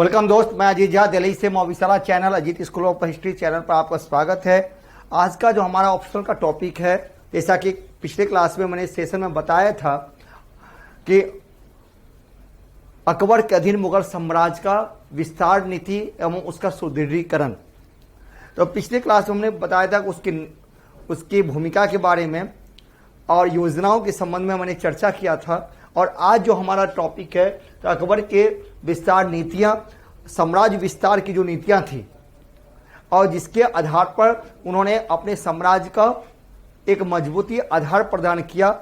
Welcome दोस्त, मैं अजीत झा दिल्ली से मोविसरा channel Ajit school of history channel पर आपका स्वागत है। आज का जो हमारा ऑप्शनल का टॉपिक है, जैसा कि पिछले क्लास में मैंने सेशन में बताया था कि अकबर के अधीन मुगल साम्राज्य का विस्तार नीति एवं उसका सुदृढ़ीकरण। तो पिछले क्लास में हमने बताया था उसकी भूमिका के बारे में और योजनाओं के संबंध में मैंने चर्चा किया था। और आज जो हमारा टॉपिक है, तो अकबर के विस्तार नीतियां, साम्राज्य विस्तार की जो नीतियां थी और जिसके आधार पर उन्होंने अपने साम्राज्य का एक मजबूती आधार प्रदान किया,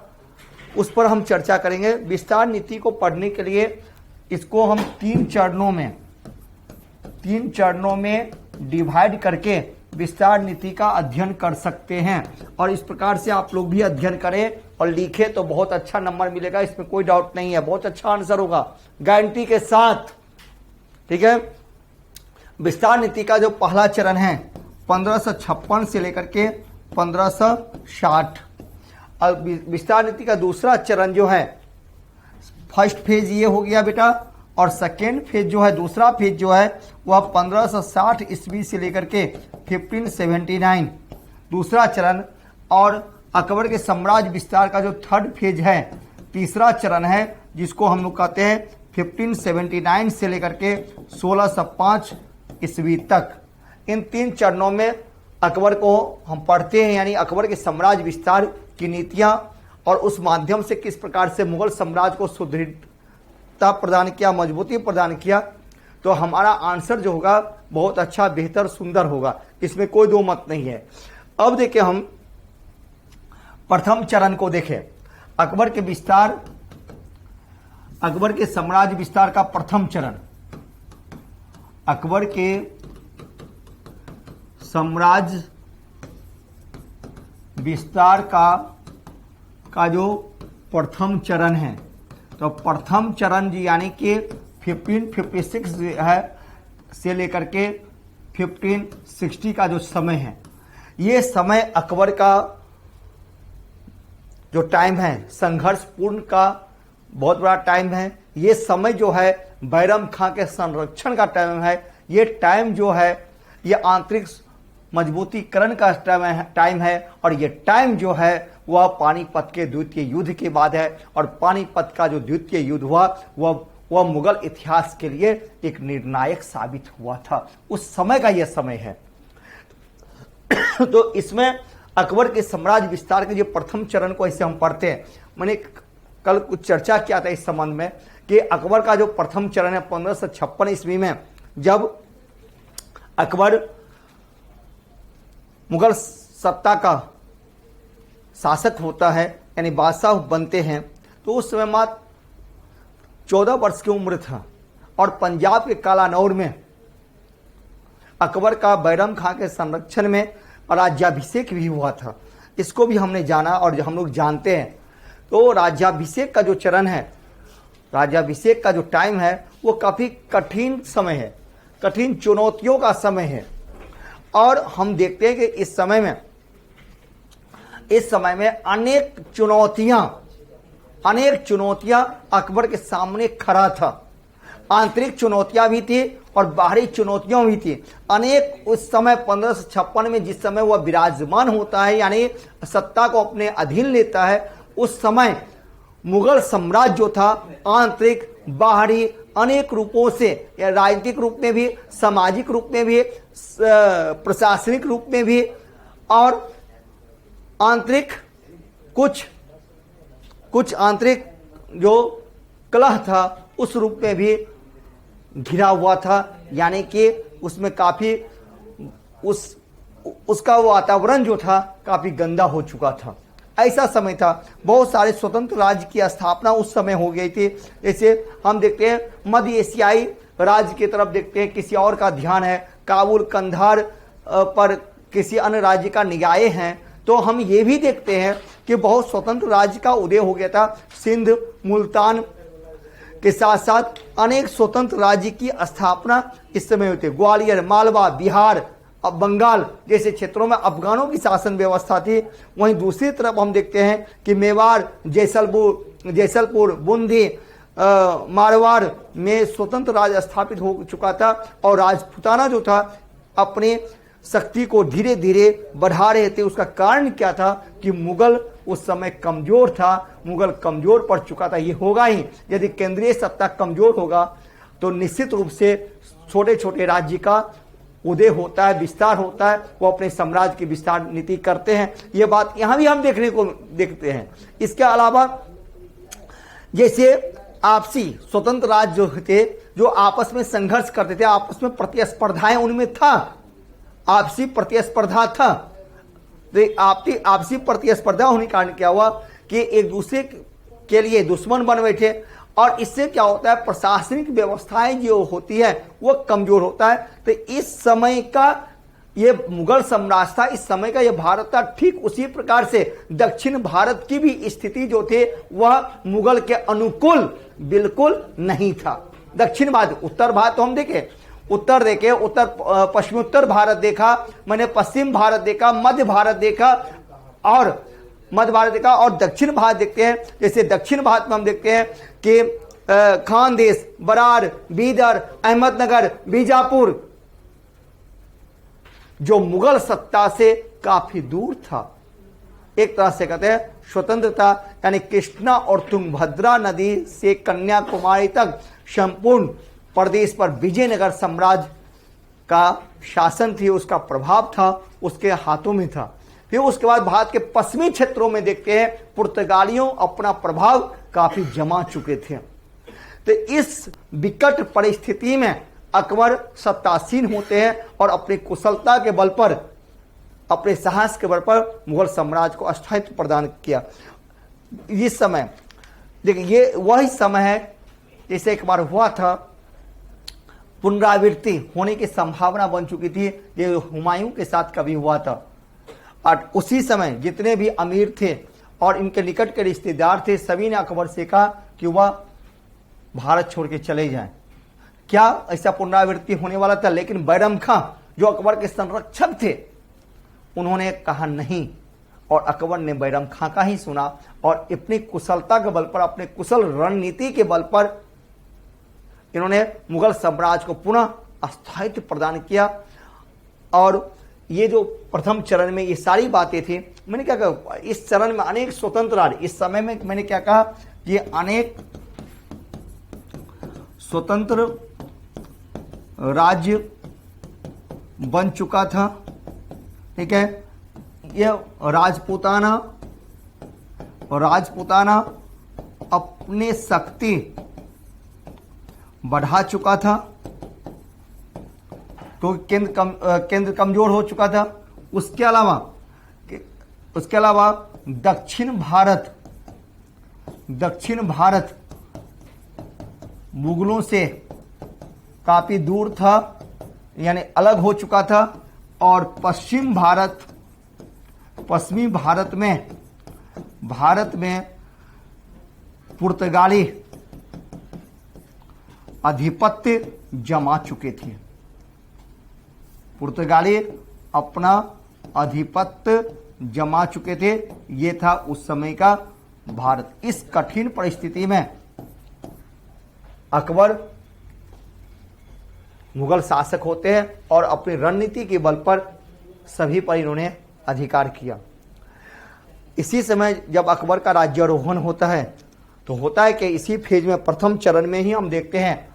उस पर हम चर्चा करेंगे। विस्तार नीति को पढ़ने के लिए इसको हम तीन चरणों में डिवाइड करके विस्तार नीति का अध्ययन कर सकते हैं। और इस प्रकार से आप लोग भी अध्ययन करें और लिखें तो बहुत अच्छा नंबर मिलेगा, इसमें कोई डाउट नहीं है, बहुत अच्छा आंसर होगा गारंटी के साथ। ठीक है। विस्तार नीति का जो पहला चरण है 1556 से लेकर के 1560। और विस्तार नीति का दूसरा चरण जो है, फर्स्ट फेज ये हो गया बेटा, और सेकेंड फेज जो है, दूसरा फेज जो है वह 1560 ईस्वी से लेकर के 1579 दूसरा चरण। और अकबर के साम्राज्य विस्तार का जो थर्ड फेज है, तीसरा चरण है, जिसको हम लोग कहते हैं 1579 से लेकर के 1605 ईस्वी तक। इन तीन चरणों में अकबर को हम पढ़ते हैं, यानी अकबर के साम्राज्य विस्तार की नीतियां और उस माध्यम से किस प्रकार से मुगल साम्राज्य को सुदृढ़ता प्रदान किया, मजबूती प्रदान किया। तो हमारा आंसर जो होगा बहुत अच्छा, बेहतर, सुंदर होगा, इसमें कोई दो मत नहीं है। अब देखें, हम प्रथम चरण को देखें। अकबर के साम्राज्य विस्तार का प्रथम चरण, अकबर के साम्राज्य विस्तार का जो प्रथम चरण है, तो प्रथम चरण जी यानी कि 1556 है से लेकर के 1560 का जो समय है, ये समय अकबर का जो टाइम है, संघर्षपूर्ण का बहुत बड़ा टाइम है। ये समय जो है बैरम खां के संरक्षण का टाइम है। ये टाइम जो है, ये आंतरिक मजबूतीकरण का टाइम है। और ये टाइम जो है वह पानीपत के द्वितीय युद्ध के बाद है। और पानीपत का जो द्वितीय युद्ध हुआ वह मुगल इतिहास के लिए एक निर्णायक साबित हुआ था। उस समय का यह समय है। तो इसमें अकबर के साम्राज्य विस्तार के जो प्रथम चरण को ऐसे हम पढ़ते हैं। मैंने कल कुछ चर्चा किया था इस संबंध में कि अकबर का जो प्रथम चरण है 1556 ईस्वी में, जब अकबर मुगल सत्ता का शासक होता है, यानी बादशाह बनते हैं, तो उस समय मात्र 14 वर्ष की उम्र था। और पंजाब के कालानौर में अकबर का बैरम खां के संरक्षण में राज्याभिषेक भी हुआ था। इसको भी हमने जाना और जो हम लोग जानते हैं। तो राज्याभिषेक का जो चरण है, राज्याभिषेक का जो टाइम है, वो काफी कठिन समय है, कठिन चुनौतियों का समय है। और हम देखते हैं कि इस समय में अनेक चुनौतियां अकबर के सामने खड़ा था। आंतरिक चुनौतियां भी थी और बाहरी चुनौतियां भी थी अनेक। उस समय 1556 में जिस समय वह विराजमान होता है, यानी सत्ता को अपने अधीन लेता है, उस समय मुगल साम्राज्य जो था आंतरिक बाहरी अनेक रूपों से, राजनीतिक रूप में भी, सामाजिक रूप में भी, प्रशासनिक रूप में भी, और आंतरिक कुछ आंतरिक जो कलह था उस रूप में भी घिरा हुआ था। यानी कि उसमें काफी उसका वातावरण जो था काफी गंदा हो चुका था। ऐसा समय था। बहुत सारे स्वतंत्र राज्य की स्थापना उस समय हो गई थी। जैसे हम देखते हैं मध्य एशियाई राज्य की तरफ देखते हैं, किसी और का ध्यान है, काबुल, कंधार पर किसी अन्य राज्य का निगाहें हैं। तो हम ये भी देखते हैं कि बहुत स्वतंत्र राज्य का उदय हो गया था। सिंध, मुल्तान के साथ साथ अनेक स्वतंत्र राज्य की स्थापना इस समय हुई थी। ग्वालियर, मालवा, बिहार, अब बंगाल जैसे क्षेत्रों में अफगानों की शासन व्यवस्था थी। वहीं दूसरी तरफ हम देखते हैं कि मेवाड़, जैसलपुर, बूंदी, मारवाड़ में स्वतंत्र राज स्थापित हो चुका था और राजपूताना जो था अपने शक्ति को धीरे धीरे बढ़ा रहे थे। उसका कारण क्या था कि मुगल उस समय कमजोर था, मुगल कमजोर पड़ चुका था। ये होगा ही, यदि केंद्रीय सत्ता कमजोर होगा तो निश्चित रूप से छोटे छोटे राज्य का उदय होता है, विस्तार होता है, वो अपने साम्राज्य की विस्तार नीति करते हैं। ये बात यहां भी हम देखते हैं। इसके अलावा जैसे आपसी स्वतंत्र राज्य जो थे, जो आपस में संघर्ष करते थे, आपस में प्रतिस्पर्धाएं उनमें था, आपसी प्रतिस्पर्धा था। तो आपसी प्रतिस्पर्धा होने के कारण क्या हुआ कि एक दूसरे के लिए दुश्मन बन बैठे और इससे क्या होता है, प्रशासनिक व्यवस्थाएं जो होती है वो कमजोर होता है। तो इस समय का ये मुगल साम्राज्य था, इस समय का ये भारत था। ठीक उसी प्रकार से दक्षिण भारत की भी स्थिति जो थे वह मुगल के अनुकूल बिल्कुल नहीं था। दक्षिण भारत, उत्तर भारत तो हम देखे, उत्तर देखे, पश्चिमोत्तर भारत देखा, मैंने पश्चिम भारत देखा, मध्य भारत देखा और दक्षिण भारत देखते हैं। जैसे दक्षिण भारत में हम देखते हैं कि खानदेश, बरार, बीदर, अहमदनगर, बीजापुर जो मुगल सत्ता से काफी दूर था। एक तरह से कहते हैं स्वतंत्रता, यानी कृष्णा और तुंगभद्रा नदी से कन्याकुमारी तक संपूर्ण प्रदेश पर विजयनगर साम्राज्य का शासन थी, उसका प्रभाव था, उसके हाथों में था। फिर उसके बाद भारत के पश्चिमी क्षेत्रों में देखते हैं पुर्तगालियों अपना प्रभाव काफी जमा चुके थे। तो इस विकट परिस्थिति में अकबर सत्तासीन होते हैं और अपनी कुशलता के बल पर, अपने साहस के बल पर मुगल साम्राज्य को स्थायित्व प्रदान किया। इस समय देखिए, ये वही समय है जैसे एक बार हुआ था, पुनरावृत्ति होने की संभावना बन चुकी थी, ये हुमायूं के साथ कभी हुआ था। और उसी समय जितने भी अमीर थे और इनके निकट के रिश्तेदार थे, सभी ने अकबर से कहा कि वह भारत छोड़ के चले जाएं। क्या ऐसा पुनरावृत्ति होने वाला था? लेकिन बैरम खां जो अकबर के संरक्षक थे, उन्होंने कहा नहीं, और अकबर ने बैरम खां का ही सुना और अपनी कुशलता के बल पर, अपने कुशल रणनीति के बल पर इन्होंने मुगल साम्राज्य को पुनः स्थायित्व प्रदान किया। और ये जो प्रथम चरण में ये सारी बातें थी, मैंने क्या कहा, इस चरण में अनेक स्वतंत्र राज्य, इस समय में मैंने क्या कहा, ये अनेक स्वतंत्र राज्य बन चुका था। ठीक है, ये राजपूताना अपने शक्ति बढ़ा चुका था, तो केंद्र कमजोर हो चुका था। उसके अलावा दक्षिण भारत मुगलों से काफी दूर था, यानी अलग हो चुका था। और पश्चिमी भारत में पुर्तगाली आधिपत्य जमा चुके थे। पुर्तगाली अपना आधिपत्य जमा चुके थे। ये था उस समय का भारत। इस कठिन परिस्थिति में अकबर मुगल शासक होते हैं और अपनी रणनीति के बल पर सभी पर इन्होंने अधिकार किया। इसी समय जब अकबर का राज्यारोहण होता है, तो होता है कि इसी फेज में प्रथम चरण में ही हम देखते हैं,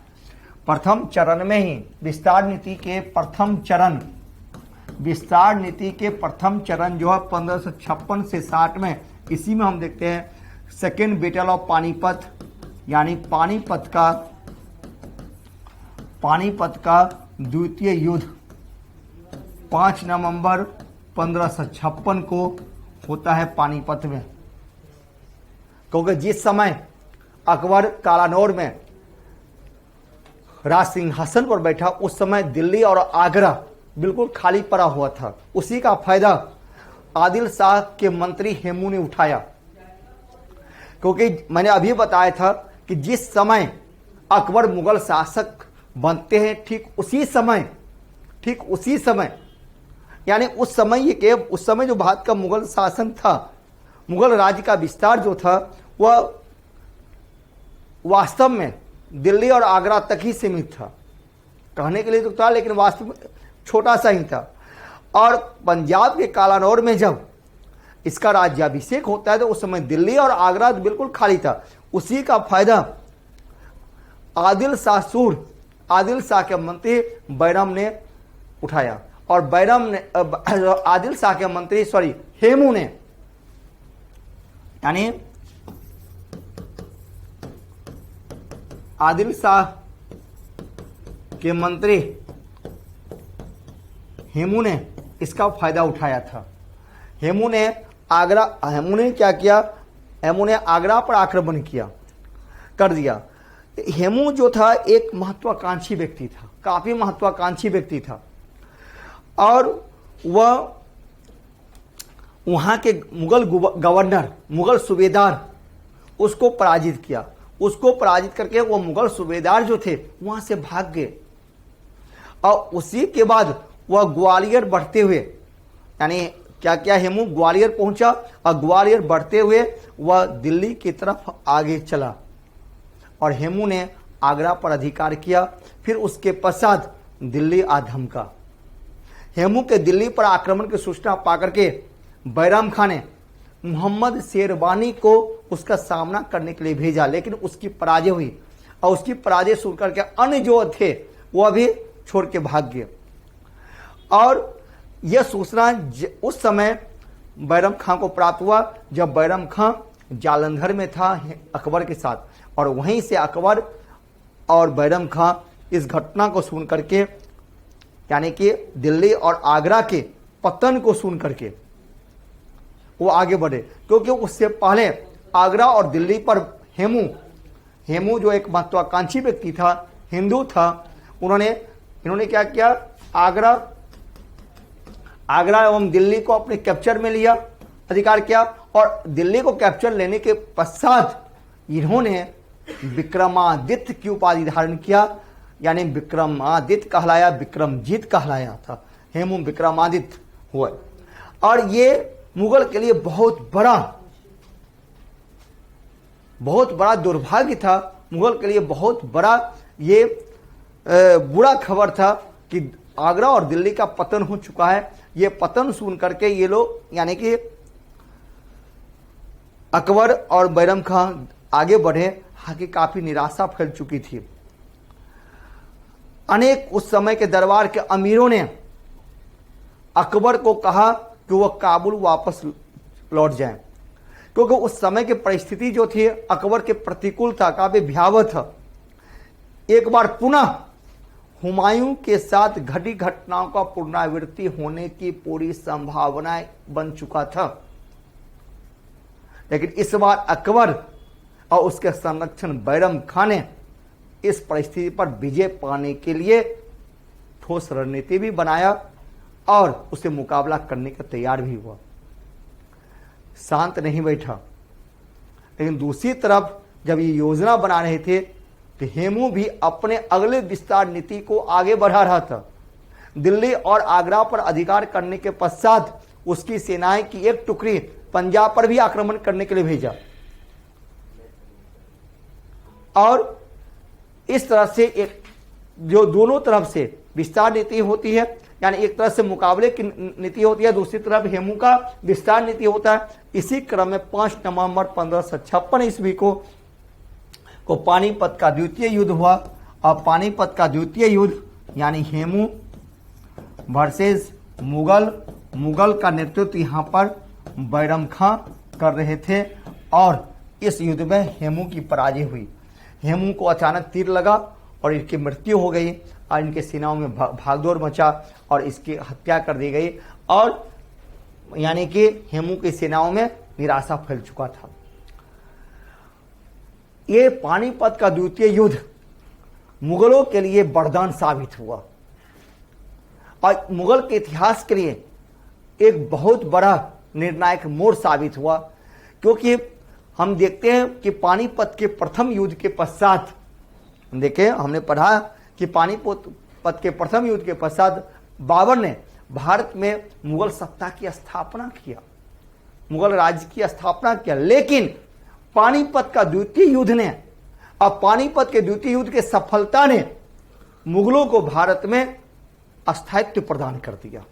प्रथम चरण में ही विस्तार नीति के प्रथम चरण जो है 1556 से 60 में, इसी में हम देखते हैं सेकेंड बैटल ऑफ पानीपत, यानी पानीपत का द्वितीय युद्ध 5 नवंबर 1556 को होता है पानीपत में। क्योंकि जिस समय अकबर कालानौर में राज सिंहासन पर बैठा, उस समय दिल्ली और आगरा बिल्कुल खाली पड़ा हुआ था। उसी का फायदा आदिल शाह के मंत्री हेमू ने उठाया। क्योंकि मैंने अभी बताया था कि जिस समय अकबर मुगल शासक बनते हैं, ठीक उसी समय यानी उस समय जो भारत का मुगल शासन था, मुगल राज्य का विस्तार जो था, वह वास्तव में दिल्ली और आगरा तक ही सीमित था। कहने के लिए तो था, लेकिन वास्तव में छोटा सा ही था। और पंजाब के कालानौर में जब इसका राज्याभिषेक होता है तो उस समय दिल्ली और आगरा बिल्कुल खाली था। उसी का फायदा आदिल शाह के मंत्री बैरम ने उठाया, और बैरम ने आदिल शाह के मंत्री हेमू ने, यानी आदिल शाह के मंत्री हेमू ने इसका फायदा उठाया था। हेमू ने क्या किया, हेमू ने आगरा पर आक्रमण कर दिया। हेमू जो था एक महत्वाकांक्षी व्यक्ति था, काफी महत्वाकांक्षी व्यक्ति था, और वह वहां के मुगल गवर्नर, मुगल सूबेदार उसको पराजित किया। उसको पराजित करके वो मुगल सूबेदार जो थे वहां से भाग गए, और उसी के बाद वह ग्वालियर बढ़ते हुए, यानी क्या क्या, हेमू ग्वालियर पहुंचा, और ग्वालियर बढ़ते हुए वह दिल्ली की तरफ आगे चला, और हेमू ने आगरा पर अधिकार किया। फिर उसके पश्चात दिल्ली आधमका। हेमू के दिल्ली पर आक्रमण की सूचना पाकर के बैराम खान ने मोहम्मद शेरवानी को उसका सामना करने के लिए भेजा, लेकिन उसकी पराजय हुई, और उसकी पराजय सुन करके अन्य जो थे वह भी छोड़ के भाग गए। और यह सूचना उस समय बैरम खां को प्राप्त हुआ जब बैरम खां जालंधर में था अकबर के साथ, और वहीं से अकबर और बैरम खां इस घटना को सुन करके, यानी कि दिल्ली और आगरा के पतन को सुन करके वो आगे बढ़े, क्योंकि उससे पहले आगरा और दिल्ली पर हेमू जो एक महत्वाकांक्षी व्यक्ति था, हिंदू था, इन्होंने क्या किया, आगरा एवं दिल्ली को अपने कैप्चर में लिया, अधिकार किया, और दिल्ली को कैप्चर लेने के पश्चात इन्होंने विक्रमादित्य की उपाधि धारण किया, यानी विक्रमादित्य कहलाया, विक्रमजीत कहलाया था। हेमू विक्रमादित्य हुए, और ये मुगल के लिए बहुत बड़ा दुर्भाग्य था। मुगल के लिए बहुत बड़ा ये बुरा खबर था कि आगरा और दिल्ली का पतन हो चुका है। ये पतन सुन करके ये लोग, यानी कि अकबर और बैरम खां आगे बढ़े, आगे काफी निराशा फैल चुकी थी। अनेक उस समय के दरबार के अमीरों ने अकबर को कहा कि वह काबुल वापस लौट जाएं, क्योंकि उस समय की परिस्थिति जो थी अकबर के प्रतिकूल था, काफी भयावह था। एक बार पुनः हुमायूं के साथ घटी घटनाओं का पुनरावृत्ति होने की पूरी संभावना बन चुका था, लेकिन इस बार अकबर और उसके संरक्षण बैरम खान ने इस परिस्थिति पर विजय पाने के लिए ठोस रणनीति भी बनाया और उसे मुकाबला करने का तैयार भी हुआ। शांत नहीं बैठा, लेकिन दूसरी तरफ जब ये योजना बना रहे थे तो हेमू भी अपने अगले विस्तार नीति को आगे बढ़ा रहा था। दिल्ली और आगरा पर अधिकार करने के पश्चात उसकी सेनाएं की एक टुकड़ी पंजाब पर भी आक्रमण करने के लिए भेजा, और इस तरह से एक जो दोनों तरफ से विस्तार नीति होती है, यानी एक तरफ से मुकाबले की नीति होती है, दूसरी तरफ हेमू का विस्तार नीति होता है। इसी क्रम में 5 नवंबर 1556 ईस्वी को पानीपत का द्वितीय युद्ध हुआ, और पानीपत का द्वितीय युद्ध यानी हेमू वर्सेस मुगल का नेतृत्व यहाँ पर बैरम खां कर रहे थे, और इस युद्ध में हेमू की पराजय हुई। हेमू को अचानक तीर लगा और इनकी मृत्यु हो गई, और इनके सेनाओं में भागदौड़ मचा और इसकी हत्या कर दी गई, और यानी कि हेमू की सेनाओं में निराशा फैल चुका था। ये पानीपत का द्वितीय युद्ध मुगलों के लिए वरदान साबित हुआ, और मुगल के इतिहास के लिए एक बहुत बड़ा निर्णायक मोड़ साबित हुआ, क्योंकि हम देखते हैं कि पानीपत के प्रथम युद्ध के पश्चात, देखें हमने पढ़ा कि पानीपत के प्रथम युद्ध के पश्चात बाबर ने भारत में मुगल सत्ता की स्थापना किया, मुगल राज्य की स्थापना किया, लेकिन पानीपत का द्वितीय युद्ध ने अब पानीपत के द्वितीय युद्ध के सफलता ने मुगलों को भारत में अस्थायित्व प्रदान कर दिया।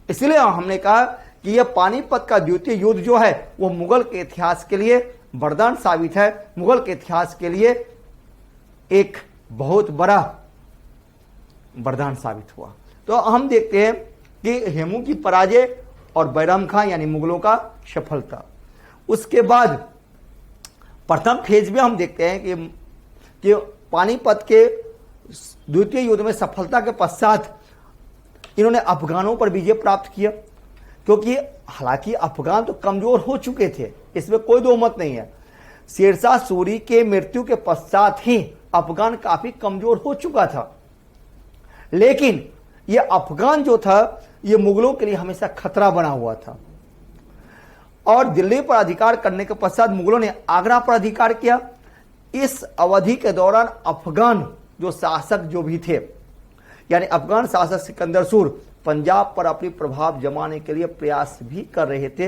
इसलिए हमने कहा कि यह पानीपत का द्वितीय युद्ध जो है वो मुगल के इतिहास के लिए वरदान साबित है, मुगल के इतिहास के लिए एक बहुत बड़ा वरदान साबित हुआ। तो हम देखते हैं कि हेमू की पराजय और बैरम खां यानी मुगलों का सफलता। उसके बाद प्रथम फेज में हम देखते हैं कि पानीपत के द्वितीय युद्ध में सफलता के पश्चात इन्होंने अफगानों पर विजय प्राप्त किया, क्योंकि हालांकि अफगान तो कमजोर हो चुके थे, इसमें कोई दो मत नहीं है। शेरशाह सूरी के मृत्यु के पश्चात ही अफगान काफी कमजोर हो चुका था, लेकिन यह अफगान जो था यह मुगलों के लिए हमेशा खतरा बना हुआ था। और दिल्ली पर अधिकार करने के पश्चात मुगलों ने आगरा पर अधिकार किया। इस अवधि के दौरान अफगान जो शासक जो भी थे, यानी अफगान शासक सिकंदर सूर पंजाब पर अपनी प्रभाव जमाने के लिए प्रयास भी कर रहे थे,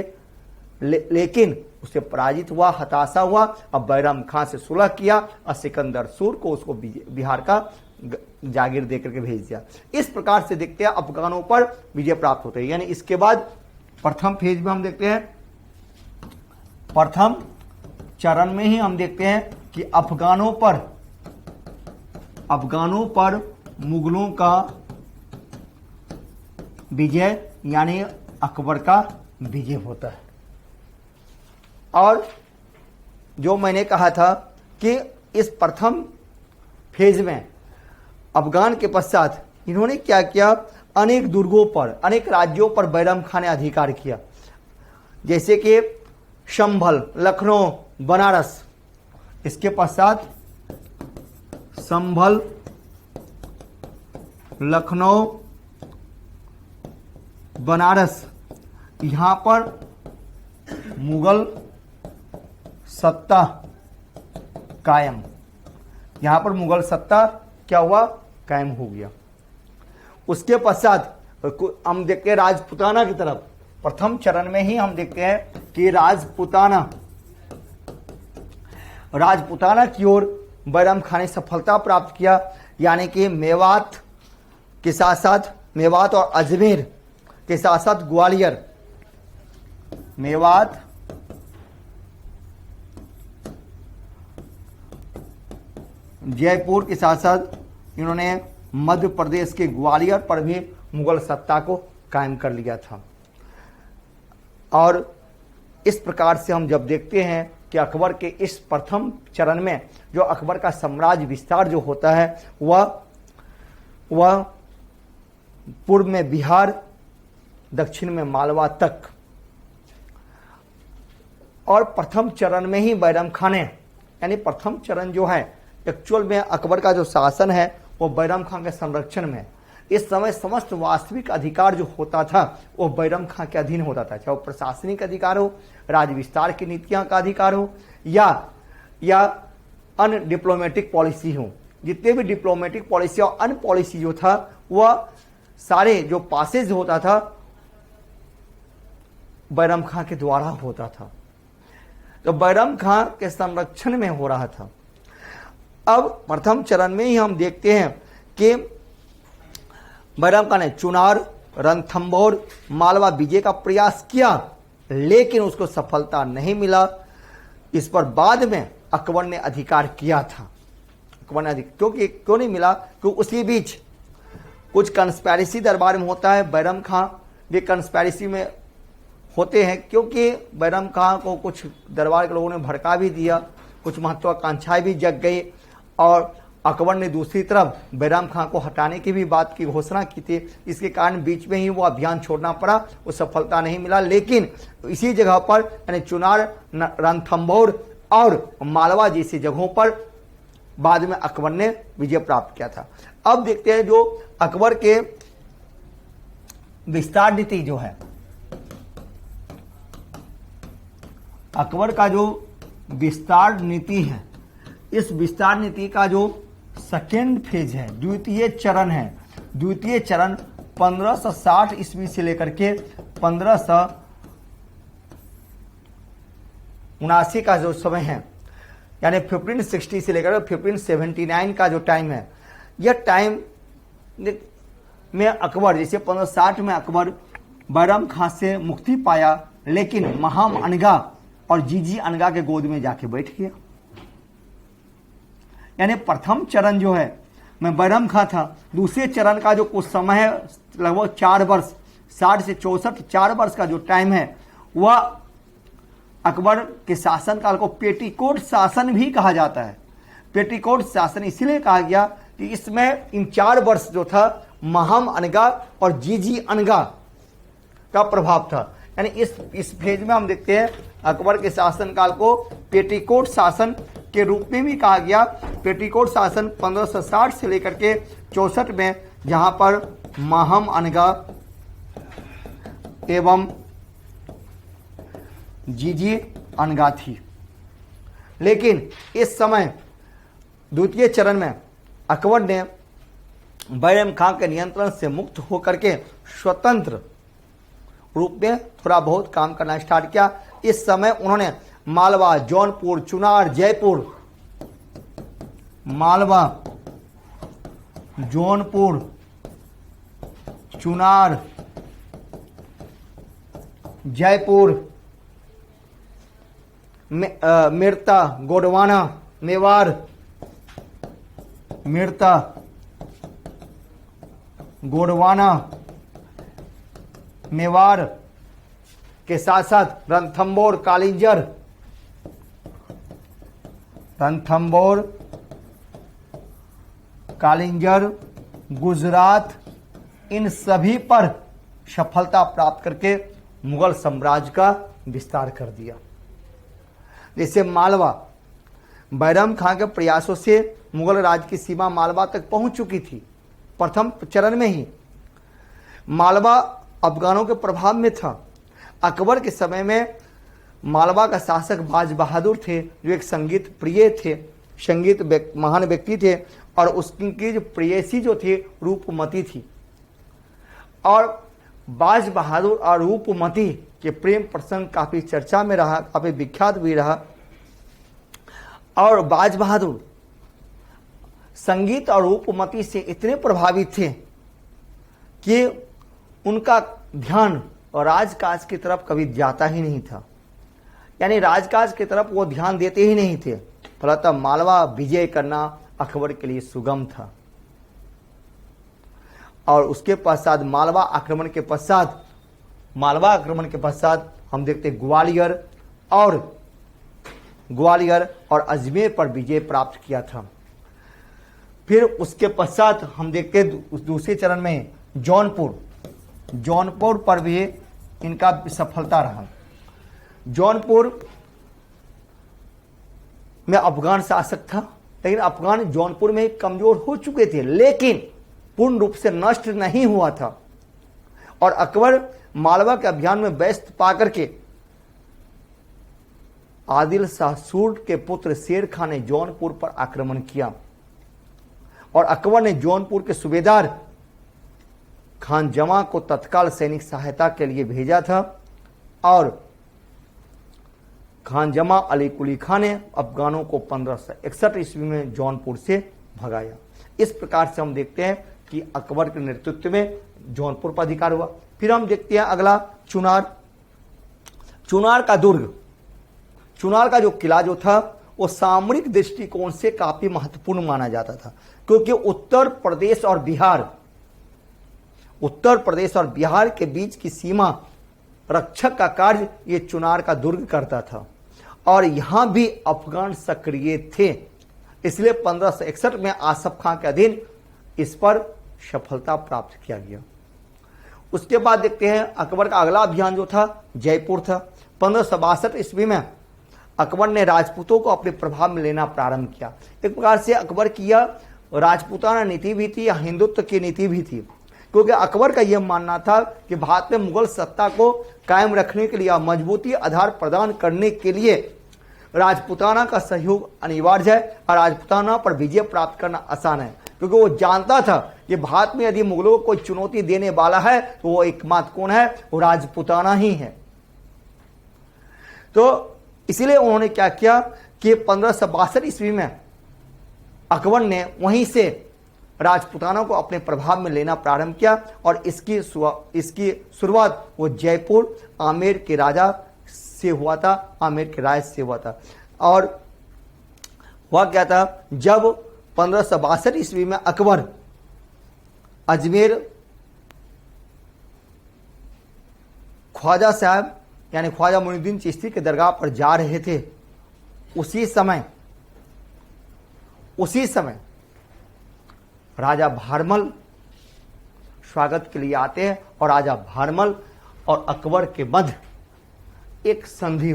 लेकिन उसे पराजित हुआ, हताशा हुआ। अब बैरम खां से सुलह किया और सिकंदर सूर को उसको बिहार का जागीर देकर के भेज दिया। इस प्रकार से देखते हैं अफगानों पर विजय प्राप्त होते हैं। यानी इसके बाद प्रथम फेज में हम देखते हैं, प्रथम चरण में ही हम देखते हैं कि अफगानों पर मुगलों का विजय यानी अकबर का विजय होता है। और जो मैंने कहा था कि इस प्रथम फेज में अफगान के पश्चात इन्होंने क्या किया, अनेक दुर्गों पर, अनेक राज्यों पर बैरम खां ने अधिकार किया, जैसे कि संभल, लखनऊ, बनारस। इसके पश्चात संभल, लखनऊ, बनारस, यहां पर मुगल सत्ता कायम, यहां पर मुगल सत्ता क्या हुआ, कायम हो गया। उसके पश्चात हम देखते हैं राजपुताना की तरफ। प्रथम चरण में ही हम देखते हैं कि राजपुताना की ओर बैरम खां ने सफलता प्राप्त किया, यानी कि मेवात के साथ साथ, मेवात और अजमेर के साथ साथ ग्वालियर, मेवात, जयपुर के साथ साथ इन्होंने मध्य प्रदेश के ग्वालियर पर भी मुगल सत्ता को कायम कर लिया था। और इस प्रकार से हम जब देखते हैं कि अकबर के इस प्रथम चरण में जो अकबर का साम्राज्य विस्तार जो होता है वह पूर्व में बिहार, दक्षिण में मालवा तक, और प्रथम चरण में ही बैरम खां ने, यानी प्रथम चरण जो है एक्चुअल में अकबर का जो शासन है वो बैरम खां के संरक्षण में। इस समय समस्त वास्तविक अधिकार जो होता था वो बैरम खां के अधीन होता था, चाहे वो प्रशासनिक अधिकार हो, राज्य विस्तार की नीतियां का अधिकार हो, या अन्य डिप्लोमेटिक पॉलिसी हो। जितने भी डिप्लोमेटिक पॉलिसी और अन्य पॉलिसी जो था वह सारे जो पासेज होता था बैरम खां के द्वारा होता था, तो बैरम खां के संरक्षण में हो रहा था। अब प्रथम चरण में ही हम देखते हैं कि बैरम खां ने चुनार, रणथंभौर, मालवा विजय का प्रयास किया, लेकिन उसको सफलता नहीं मिला। इस पर बाद में अकबर ने अधिकार किया था। अकबर ने क्यों नहीं मिला? क्योंकि उसी बीच कुछ कंस्पेरेसी दरबार में होता है। बैरम खां भी कंस्पेरेसी में होते हैं, क्योंकि बैरम खां को कुछ दरबार के लोगों ने भड़का भी दिया, कुछ महत्वाकांक्षाएं भी जग गई, और अकबर ने दूसरी तरफ बैरम खां को हटाने की भी बात की घोषणा की थी। इसके कारण बीच में ही वो अभियान छोड़ना पड़ा, वो सफलता नहीं मिला। लेकिन इसी जगह पर यानी चुनार, रणथंभौर और मालवा जैसी जगहों पर बाद में अकबर ने विजय प्राप्त किया था। अब देखते हैं जो अकबर के विस्तार नीति जो है, अकबर का जो विस्तार नीति है, इस विस्तार नीति का जो सेकेंड फेज है, द्वितीय चरण है, द्वितीय चरण 1560 ईस्वी से लेकर के 1579 का जो समय है, यानी 1560 से लेकर 1579 का जो टाइम है, यह टाइम में अकबर, जैसे 1560 में अकबर बैरम खां से मुक्ति पाया, लेकिन महाम अनगा और जीजी अनगा के गोद में जाके बैठ गया। यानी प्रथम चरण जो है मैं बैरम खां था, दूसरे चरण का जो कुछ समय है लगभग 4 वर्ष, 60 से 64 4 वर्ष का जो टाइम है, वह अकबर के शासन काल को पेटीकोट शासन भी कहा जाता है। पेटीकोट शासन इसलिए कहा गया कि इसमें इन 4 वर्ष जो था महाम अनगा और जीजी अनगा का प्रभाव था। यानी इस फेज में हम देखते हैं अकबर के शासन काल को पेटीकोट शासन के रूप में भी कहा गया। पेटीकोट शासन 1560 से लेकर के 64 में, जहां पर महाम अनगा एवं जीजी अनगा थी। लेकिन इस समय द्वितीय चरण में अकबर ने बैरम खां के नियंत्रण से मुक्त होकर के स्वतंत्र रूप में थोड़ा बहुत काम करना स्टार्ट किया। इस समय उन्होंने मालवा, जौनपुर, चुनार, जयपुर, मालवा, जौनपुर, चुनार, जयपुर, मेरता, गोंडवाना, मेवाड़, मेरता, गोंडवाना, मेवाड़ के साथ साथ रणथंबोर, कालिंजर, रणथंबोर, कालिंजर, गुजरात, इन सभी पर सफलता प्राप्त करके मुगल साम्राज्य का विस्तार कर दिया। जैसे मालवा, बैरम खां के प्रयासों से मुगल राज की सीमा मालवा तक पहुंच चुकी थी। प्रथम चरण में ही मालवा अफगानों के प्रभाव में था। अकबर के समय में मालवा का शासक बाज बहादुर थे, जो एक संगीत प्रिय थे, संगीत महान व्यक्ति थे, और उसकी जो प्रेयसी जो थी रूपमती थी। और बाज बहादुर और रूपमती के प्रेम प्रसंग काफी चर्चा में रहा, काफी विख्यात भी रहा। और बाज बहादुर संगीत और रूपमती से इतने प्रभावित थे कि उनका ध्यान राजकाज की तरफ कभी जाता ही नहीं था। यानी राजकाज की तरफ वो ध्यान देते ही नहीं थे। फलतः मालवा विजय करना अकबर के लिए सुगम था। और उसके पश्चात मालवा आक्रमण के पश्चात हम देखते ग्वालियर और अजमेर पर विजय प्राप्त किया था। फिर उसके पश्चात हम देखते दूसरे चरण में जौनपुर पर भी इनका सफलता रहा। जौनपुर में अफगान शासक था, लेकिन अफगान जौनपुर में कमजोर हो चुके थे, लेकिन पूर्ण रूप से नष्ट नहीं हुआ था। और अकबर मालवा के अभियान में व्यस्त पाकर के आदिल शाह सूर्य के पुत्र शेर खान ने जौनपुर पर आक्रमण किया, और अकबर ने जौनपुर के सूबेदार खान जमा को तत्काल सैनिक सहायता के लिए भेजा था। और खान जमा अली कुली खान ने अफगानों को 1561 ईस्वी में जौनपुर से भगाया। इस प्रकार से हम देखते हैं कि अकबर के नेतृत्व में जौनपुर पर अधिकार हुआ। फिर हम देखते हैं अगला चुनार का दुर्ग। चुनार का जो किला जो था वो सामरिक दृष्टिकोण से काफी महत्वपूर्ण माना जाता था, क्योंकि उत्तर प्रदेश और बिहार के बीच की सीमा रक्षक का कार्य ये चुनार का दुर्ग करता था। और यहां भी अफगान सक्रिय थे, इसलिए 1561 में आसफ खां के अधीन इस पर सफलता प्राप्त किया गया। उसके बाद देखते हैं अकबर का अगला अभियान जो था जयपुर था। 1562 ईस्वी में अकबर ने राजपूतों को अपने प्रभाव में लेना प्रारंभ किया। एक प्रकार से अकबर की यह राजपूताना नीति भी थी या हिंदुत्व की नीति भी थी, क्योंकि अकबर का यह मानना था कि भारत में मुगल सत्ता को कायम रखने के लिए, मजबूती आधार प्रदान करने के लिए राजपूताना का सहयोग अनिवार्य है, और राजपूताना पर विजय प्राप्त करना आसान है, क्योंकि वो जानता था कि भारत में यदि मुगलों को कोई चुनौती देने वाला है तो वो एकमात्र कौन है, वो राजपूताना ही है। तो इसलिए उन्होंने क्या किया कि 1562 ईस्वी में अकबर ने वहीं से राजपूताना को अपने प्रभाव में लेना प्रारंभ किया और इसकी शुरुआत वो जयपुर आमेर के राजा से हुआ था, आमेर के राज से हुआ था। और हुआ क्या था, जब 1562 ईस्वी में अकबर अजमेर ख्वाजा साहब यानी ख्वाजा मुइनुद्दीन चिश्ती के दरगाह पर जा रहे थे, उसी समय राजा भारमल स्वागत के लिए आते हैं और राजा भारमल और अकबर के मध्य एक संधि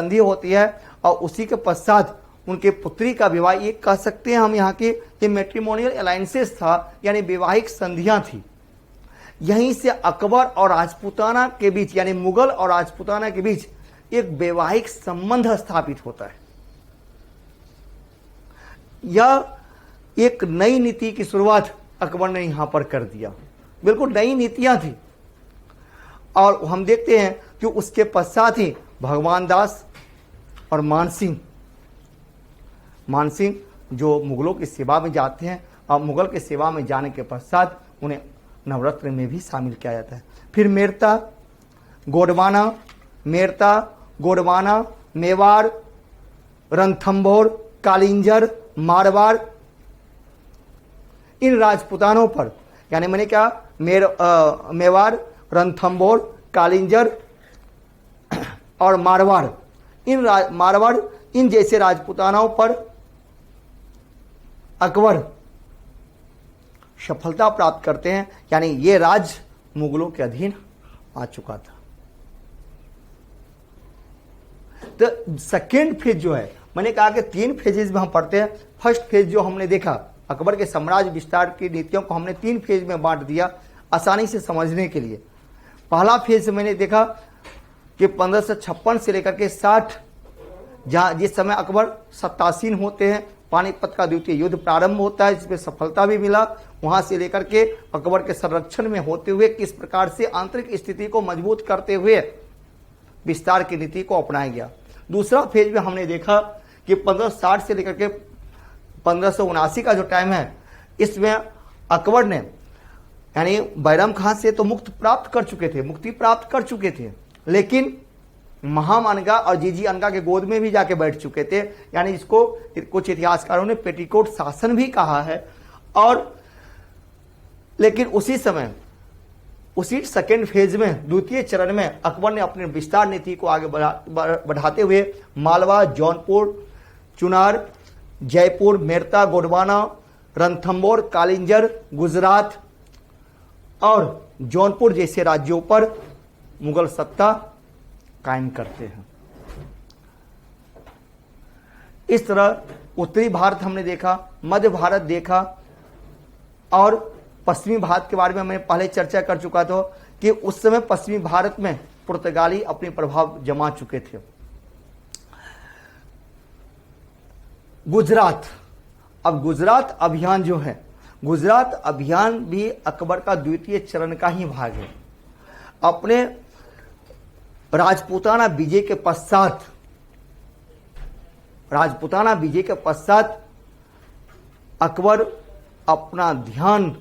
होती है और उसी के पश्चात उनके पुत्री का विवाह, ये कह सकते हैं हम यहाँ के ये मैट्रिमोनियल अलायंसेस था, यानी वैवाहिक संधियां थी। यहीं से अकबर और राजपूताना के बीच यानी मुगल और राजपूताना के बीच एक वैवाहिक संबंध स्थापित होता है। यह एक नई नीति की शुरुआत अकबर ने यहां पर कर दिया, बिल्कुल नई नीतियां थी। और हम देखते हैं कि उसके पश्चात ही भगवान दास और मानसिंह जो मुगलों की सेवा में जाते हैं और मुगल की सेवा में जाने के पश्चात उन्हें नवरत्न में भी शामिल किया जाता है। फिर मेरता, गोडवाना, मेवाड़, रणथंभौर, कालिंजर, मारवाड़, इन राजपूतानों पर यानी मैंने क्या मेवाड़, रणथंभौर, कालिंजर और मारवाड़, इन जैसे राजपूतानाओं पर अकबर सफलता प्राप्त करते हैं, यानी ये राज मुगलों के अधीन आ चुका था। तो सेकेंड फेज जो है, मैंने कहा कि 3 फेजेज में हम पढ़ते हैं। फर्स्ट फेज जो हमने देखा, अकबर के साम्राज्य विस्तार की नीतियों को हमने 3 फेज में बांट दिया आसानी से समझने के लिए। पहला फेज मैंने देखा कि 1556 से लेकर के 60, जहां जिस समय अकबर सत्तासीन होते हैं, पानीपत का द्वितीय युद्ध प्रारंभ होता है जिसमें सफलता भी मिला। वहां से लेकर के अकबर के संरक्षण में होते हुए किस प्रकार से आंतरिक स्थिति को मजबूत करते हुए विस्तार की नीति को अपनाया गया। दूसरा फेज में हमने देखा कि 1560 से लेकर के 1579 का जो टाइम है, इसमें अकबर ने यानी बैरम खान से तो मुक्ति प्राप्त कर चुके थे, लेकिन महामानगा और जीजी अनगा के गोद में भी जाके बैठ चुके थे, यानी इसको कुछ इतिहासकारों ने पेटीकोट शासन भी कहा है। और लेकिन उसी सेकेंड फेज में, द्वितीय चरण में अकबर ने अपने विस्तार नीति को आगे बढ़ाते हुए मालवा, जौनपुर, चुनार, जयपुर, मेरता, गोडवाना, रणथंभौर, कालिंजर, गुजरात और जौनपुर जैसे राज्यों पर मुगल सत्ता कायम करते हैं। इस तरह उत्तरी भारत हमने देखा, मध्य भारत देखा और पश्चिमी भारत के बारे में मैं पहले चर्चा कर चुका था कि उस समय पश्चिमी भारत में पुर्तगाली अपने प्रभाव जमा चुके थे। गुजरात, अब गुजरात अभियान जो है, गुजरात अभियान भी अकबर का द्वितीय चरण का ही भाग है। अपने राजपूताना विजय के पश्चात अकबर अपना ध्यान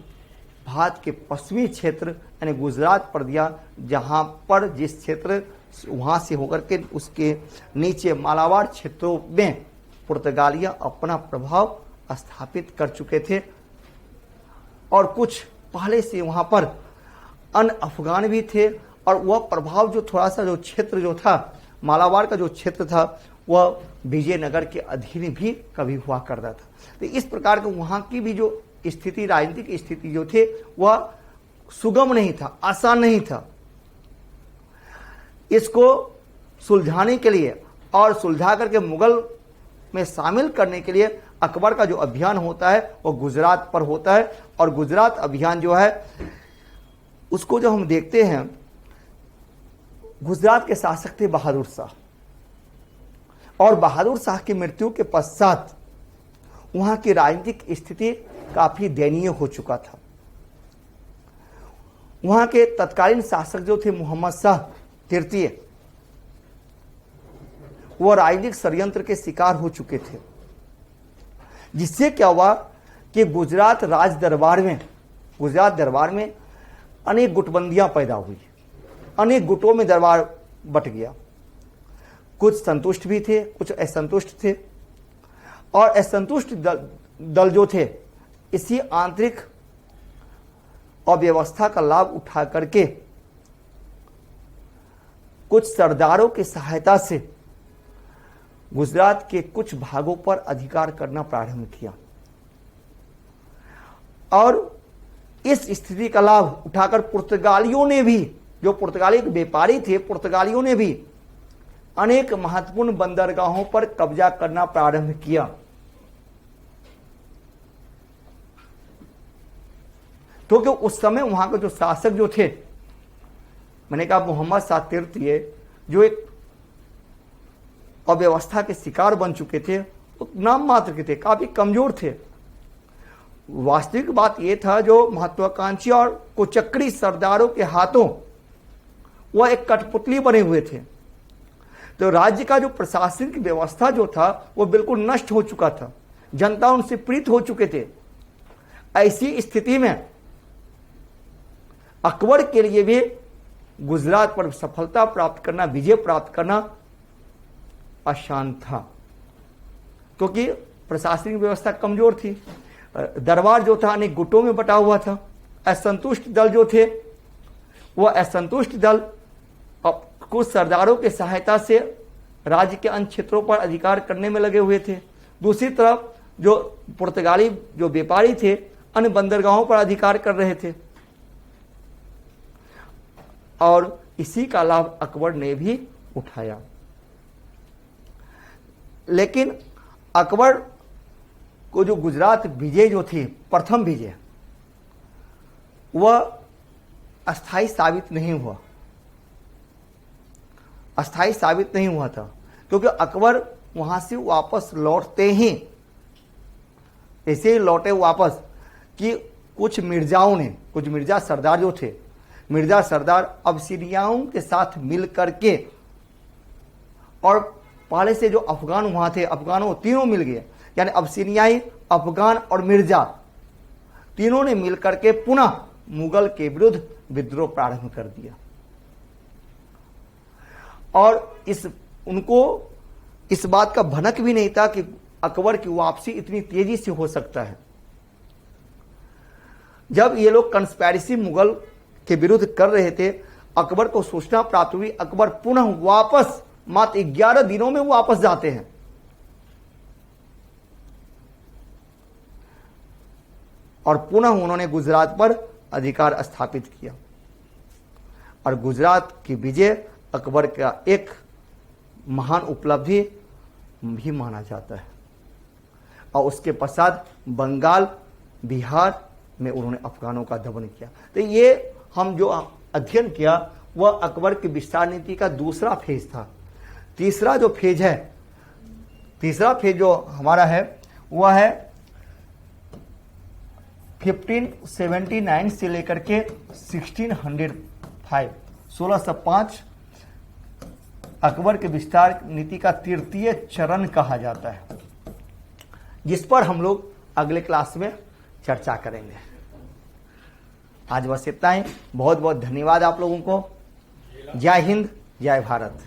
भारत के पश्चिमी क्षेत्र यानी गुजरात पर दिया, जहां पर जिस क्षेत्र वहां से होकर के उसके नीचे मालाबार क्षेत्रों में पुर्तगालियां अपना प्रभाव स्थापित कर चुके थे और कुछ पहले से वहां पर अन्य अफगान भी थे। और वह प्रभाव जो थोड़ा सा जो क्षेत्र जो था, मालाबार का जो क्षेत्र था, वह विजयनगर के अधीन भी कभी हुआ करता था। तो इस प्रकार के वहां की भी जो स्थिति, राजनीतिक स्थिति जो थे, वह सुगम नहीं था, आसान नहीं था। इसको सुलझाने के लिए और सुलझा करके मुगल में शामिल करने के लिए अकबर का जो अभियान होता है वो गुजरात पर होता है। और गुजरात अभियान जो है उसको जो हम देखते हैं, गुजरात के शासक थे बहादुर शाह, और बहादुर शाह की मृत्यु के पश्चात वहां की राजनीतिक स्थिति काफी दयनीय हो चुका था। वहां के तत्कालीन शासक जो थे मोहम्मद शाह तृतीय, वह राजनीतिक षड्यंत्र के शिकार हो चुके थे, जिससे क्या हुआ कि गुजरात दरबार में अनेक गुटबंदियां पैदा हुई, अनेक गुटों में दरबार बट गया। कुछ संतुष्ट भी थे, कुछ असंतुष्ट थे, और असंतुष्ट दल जो थे इसी आंतरिक अव्यवस्था का लाभ उठा करके कुछ सरदारों की सहायता से गुजरात के कुछ भागों पर अधिकार करना प्रारंभ किया, और इस स्थिति का लाभ उठाकर पुर्तगालियों ने भी, जो पुर्तगाली व्यापारी थे, पुर्तगालियों ने भी अनेक महत्वपूर्ण बंदरगाहों पर कब्जा करना प्रारंभ किया। क्योंकि उस समय वहां के जो शासक जो थे, मैंने कहा मोहम्मद शाह तृतीय, जो एक अव्यवस्था के शिकार बन चुके थे, वो नाम मात्र के थे, काफी कमजोर थे। वास्तविक बात यह था, जो महत्वाकांक्षी और कुचक्री सरदारों के हाथों वह एक कठपुतली बने हुए थे। तो राज्य का जो प्रशासनिक व्यवस्था जो था वो बिल्कुल नष्ट हो चुका था, जनता उनसे पीड़ित हो चुके थे। ऐसी स्थिति में अकबर के लिए भी गुजरात पर सफलता प्राप्त करना, विजय प्राप्त करना आसान था, क्योंकि प्रशासनिक व्यवस्था कमजोर थी। दरबार जो था अनेक गुटों में बटा हुआ था। असंतुष्ट दल जो थे, वह असंतुष्ट दल अब कुछ सरदारों की सहायता से राज्य के अन्य क्षेत्रों पर अधिकार करने में लगे हुए थे। दूसरी तरफ जो पुर्तगाली जो व्यापारी थे, अन्य बंदरगाहों पर अधिकार कर रहे थे, और इसी का लाभ अकबर ने भी उठाया। लेकिन अकबर को जो गुजरात विजय जो थी, प्रथम विजय, वह अस्थायी साबित नहीं हुआ, अस्थायी साबित नहीं हुआ था, क्योंकि अकबर वहां से वापस लौटते ही, ऐसे ही लौटे वापस कि कुछ मिर्जाओं ने, कुछ मिर्जा सरदार जो थे, मिर्जा सरदार अबसीनियाओं के साथ मिल करके, और पहले से जो अफगान वहां थे, अफगानों तीनों मिल गए, यानी अबसीनियाई, अफगान और मिर्जा तीनों ने मिलकर के पुनः मुगल के विरुद्ध विद्रोह प्रारंभ कर दिया। और उनको इस बात का भनक भी नहीं था कि अकबर की वापसी इतनी तेजी से हो सकता है। जब ये लोग कंस्पायरेसी मुगल के विरुद्ध कर रहे थे, अकबर को सूचना प्राप्त हुई, अकबर पुनः वापस मात्र 11 दिनों में वापस जाते हैं, और पुनः उन्होंने गुजरात पर अधिकार स्थापित किया। और गुजरात की विजय अकबर का एक महान उपलब्धि भी माना जाता है। और उसके पश्चात बंगाल, बिहार में उन्होंने अफगानों का दमन किया। तो ये हम जो अध्ययन किया वह अकबर की विस्तार नीति का दूसरा फेज था। तीसरा जो फेज है, तीसरा फेज जो हमारा है वह है 1579 से लेकर के 1605 अकबर के विस्तार नीति का तृतीय चरण कहा जाता है, जिस पर हम लोग अगले क्लास में चर्चा करेंगे। आज बस इतना ही। बहुत बहुत धन्यवाद आप लोगों को। जय हिंद, जय भारत।